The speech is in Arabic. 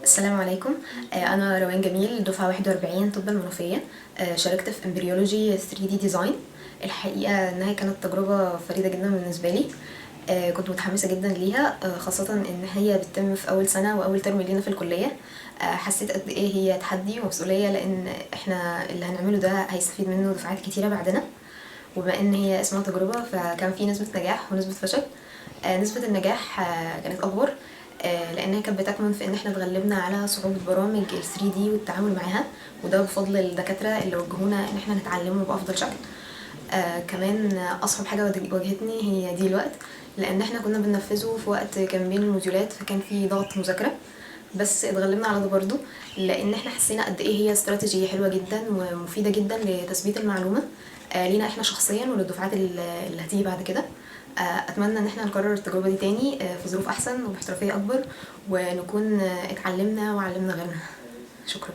السلام عليكم. أنا روان جميل، دفعة 41 طب المنوفية. شاركت في امبريولوجي 3D ديزاين. الحقيقة إنها كانت تجربة فريدة جدا بالنسبة لي. كنت متحمسة جدا ليها، خاصة إن هي بتتم في أول سنة وأول ترم لينا في الكلية. حسيت قد إيه هي تحدي ومسؤولية، لأن إحنا اللي هنعمله ده هيستفيد منه دفعات كتيرة بعدنا. وبما إن هي اسمها تجربة فكان في نسبة نجاح ونسبة فشل. نسبة النجاح كانت أكبر، لأنها كانت بتكمن في إن احنا اتغلبنا على صعوبة برامج ال 3D والتعامل معاها، وده بفضل الدكاترة اللي وجهونا إن احنا نتعلمه بأفضل شكل. كمان أصعب حاجة واجهتني هي دي الوقت، لأن احنا كنا بننفذه في وقت كان بين الموديولات، فكان في ضغط مذاكرة. بس اتغلبنا على ده برضو، لأن احنا حسينا قد ايه هي استراتيجية حلوة جدا ومفيدة جدا لتثبيت المعلومة لينا احنا شخصيا وللدفعات اللي هتيجي بعد كده. اتمنى ان احنا نكرر التجربه دي تاني في ظروف احسن وباحترافيه اكبر، ونكون اتعلمنا وعلمنا غيرنا. شكرا.